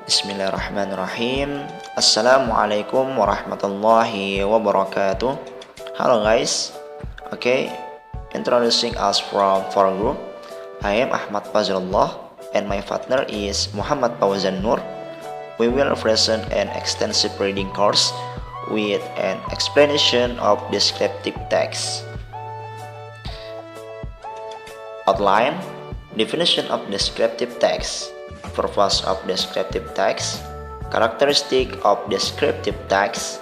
Bismillahirrahmanirrahim. Assalamualaikum warahmatullahi wabarakatuh. Hello guys. Okay, introducing us from our group. I am Ahmad Fazlullah and my partner is Muhammad Fauzan Nur. We will present an extensive reading course with an explanation of descriptive text. Outline: definition of descriptive text, purpose of descriptive text, characteristic of descriptive text,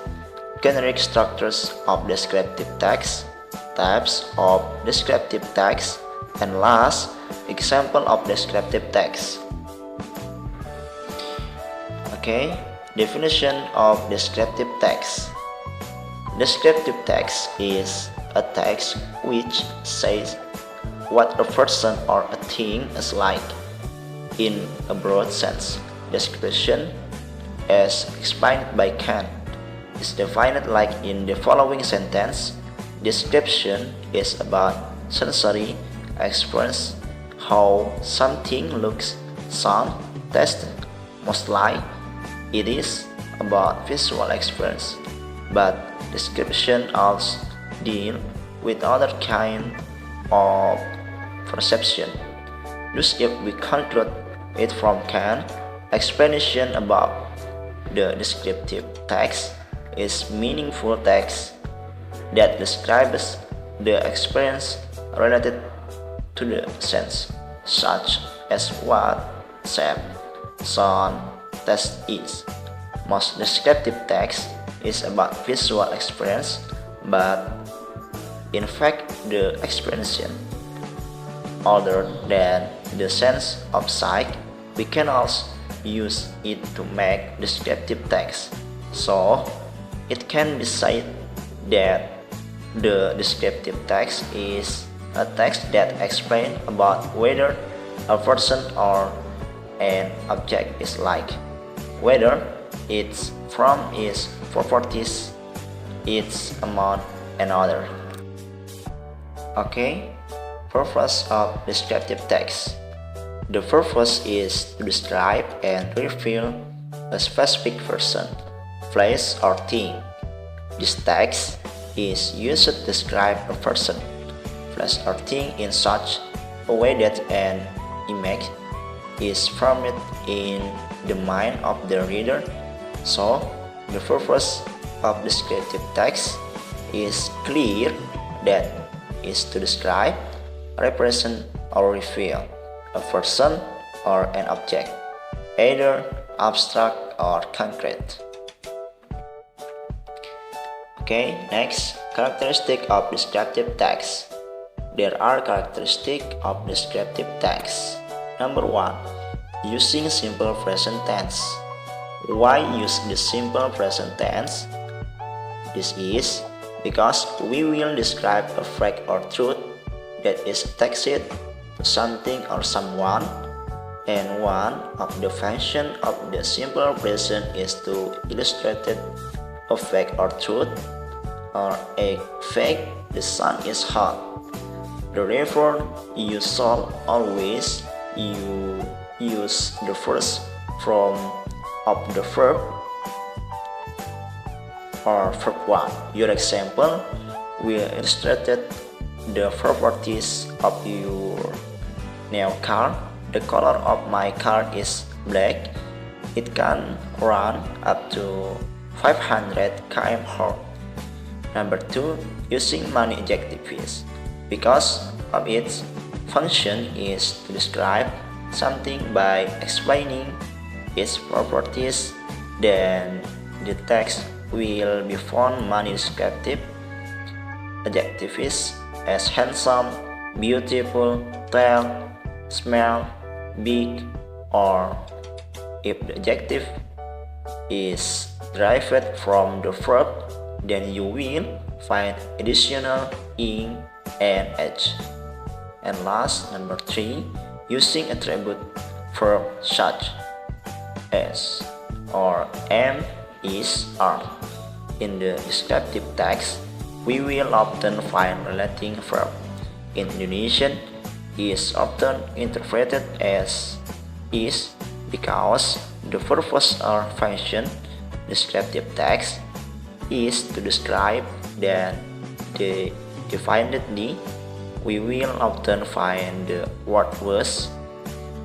generic structures of descriptive text, types of descriptive text, and last, example of descriptive text. Okay, definition of descriptive text. Descriptive text is a text which says what a person or a thing is like in a broad sense. Description, as explained by Kant, is defined like in the following sentence. Description is about sensory experience, how something looks, sound, taste. Mostly, it is about visual experience, but description also deal with other kind of perception. Thus, if we conclude it from Kant, explanation about the descriptive text is meaningful text that describes the experience related to the sense, such as what, shape, sound, taste is. Most descriptive text is about visual experience, but in fact the experience other than the sense of sight, we can also use it to make descriptive text. So, it can be said that the descriptive text is a text that explains about whether a person or an object is like, whether its form, its properties, its amount, and other. Okay. Purpose of descriptive text. The purpose is to describe and reveal a specific person, place, or thing. This text is used to describe a person, place, or thing in such a way that an image is formed in the mind of the reader. So, the purpose of descriptive text is clear, that is to describe, represent, or reveal a person or an object, either abstract or concrete. Okay, next, characteristic of descriptive text. There are characteristics of descriptive text. Number 1, using simple present tense. Why use the simple present tense? This is because we will describe a fact or truth that is attached to something or someone, and one of the functions of the simple present is to illustrate a fact or truth, or a fact: the sun is hot. Therefore, you shall always use the first form of the verb or verb 1. Your example will illustrate the properties of your new car. The color of my car is black. It can run up to 500 km/h. Number 2, using many adjectives. Because of its function is to describe something by explaining its properties, then the text will be found many descriptive adjectives as handsome, beautiful, tall, smell, big, or if the adjective is derived from the verb, then you will find additional ing and h. And last, number 3, using attribute verb such as or am, is, are. In the descriptive text, we will often find relating verb. In Indonesian, is often interpreted as is because the purpose or function descriptive text is to describe that definitely we will often find the word was,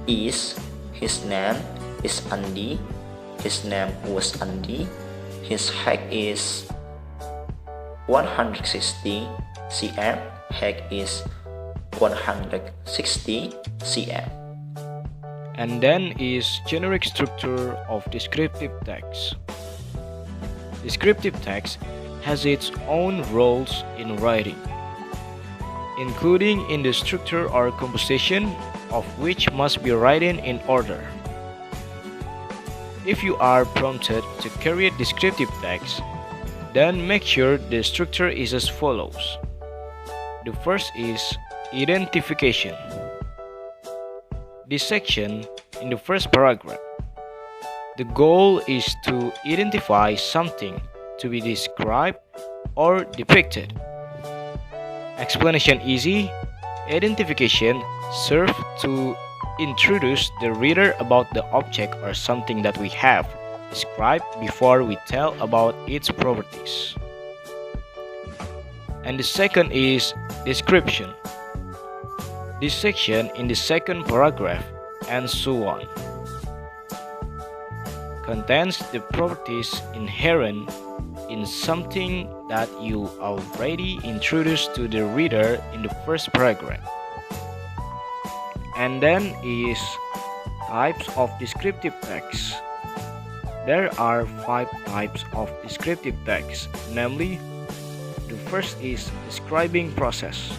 is, his name is Andy, his name was Andy, his height is 160 cm, height is 160 cm. And then is generic structure of descriptive text. Descriptive text has its own roles in writing, including in the structure or composition of which must be written in order. If you are prompted to create descriptive text, then make sure the structure is as follows. The first is identification. This section in the first paragraph. The goal is to identify something to be described or depicted. Explanation easy. Identification serves to introduce the reader about the object or something that we have described before we tell about its properties. And the second is description. This section in the second paragraph and so on contains the properties inherent in something that you already introduced to the reader in the first paragraph. And then is types of descriptive text. There are 5 types of descriptive text, namely, the first is describing process.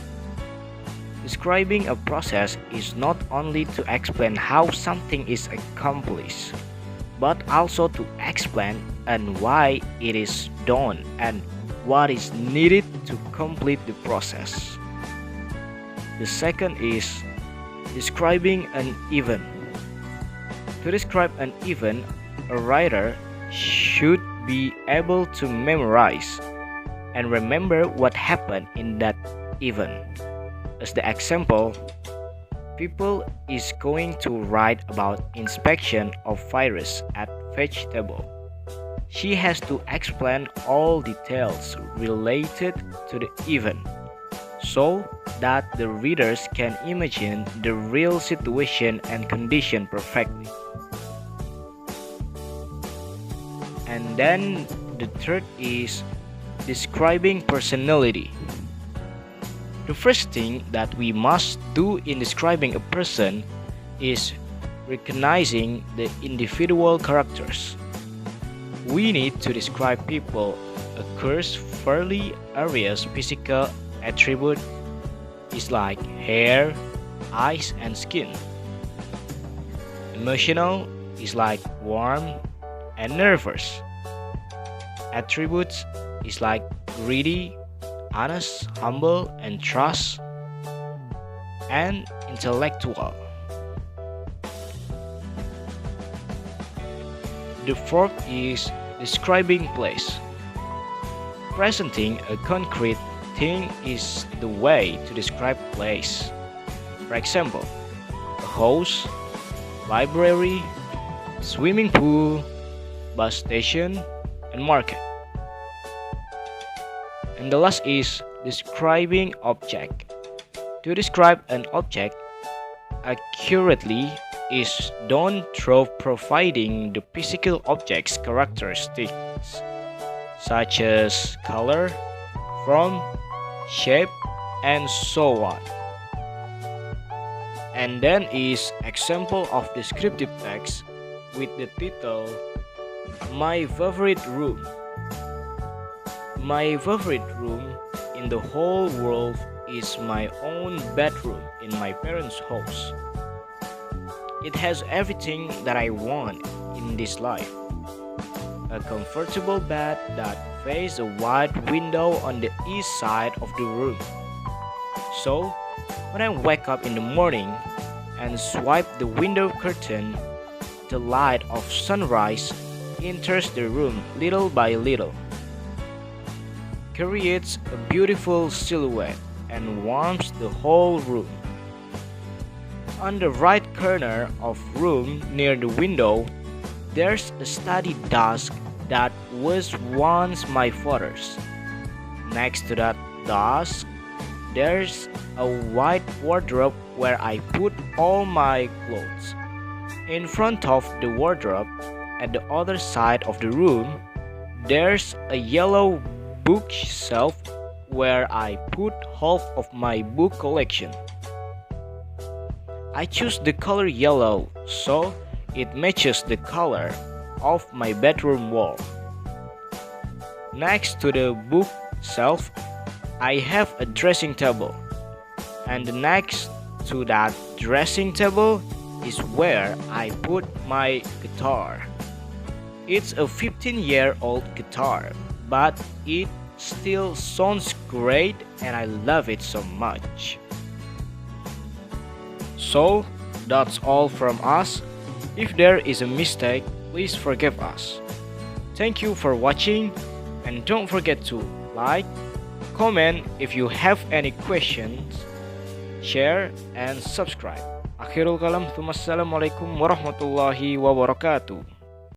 Describing a process is not only to explain how something is accomplished, but also to explain and why it is done and what is needed to complete the process. The second is describing an event. To describe an event, a writer should be able to memorize and remember what happened in that event. As the example, people is going to write about inspection of virus at vegetable. She has to explain all details related to the event so that the readers can imagine the real situation and condition perfectly. And then the third is describing personality. The first thing that we must do in describing a person is recognizing the individual characters. We need to describe people across fairly areas. Physical attribute is like hair, eyes, and skin. Emotional is like warm and nervous. Attributes is like greedy, honest, humble, and trust, and intellectual. The fourth is describing place. Presenting a concrete thing is the way to describe place. For example, a house, library, swimming pool, bus station, and market. And the last is describing object. To describe an object accurately is done through providing the physical object's characteristics such as color, form, shape, and so on. And then is example of descriptive text with the title My Favorite Room. My favorite room in the whole world is my own bedroom in my parents' house. It has everything that I want in this life. A comfortable bed that faces a wide window on the east side of the room. So, when I wake up in the morning and swipe the window curtain, the light of sunrise enters the room little by little, creates a beautiful silhouette and warms the whole room. On the right corner of room near the window, there's a study desk that was once my father's. Next to that desk, there's a white wardrobe where I put all my clothes. In front of the wardrobe, at the other side of the room, there's a yellow bookshelf where I put half of my book collection. I choose the color yellow so it matches the color of my bedroom wall. Next to the bookshelf, I have a dressing table, and next to that dressing table is where I put my guitar. It's a 15-year-old guitar, but it still sounds great and I love it so much. So, that's all from us. If there is a mistake, please forgive us. Thank you for watching, and don't forget to like, comment if you have any questions, share, and subscribe. Akhirul kalam, Assalamualaikum warahmatullahi wabarakatuh.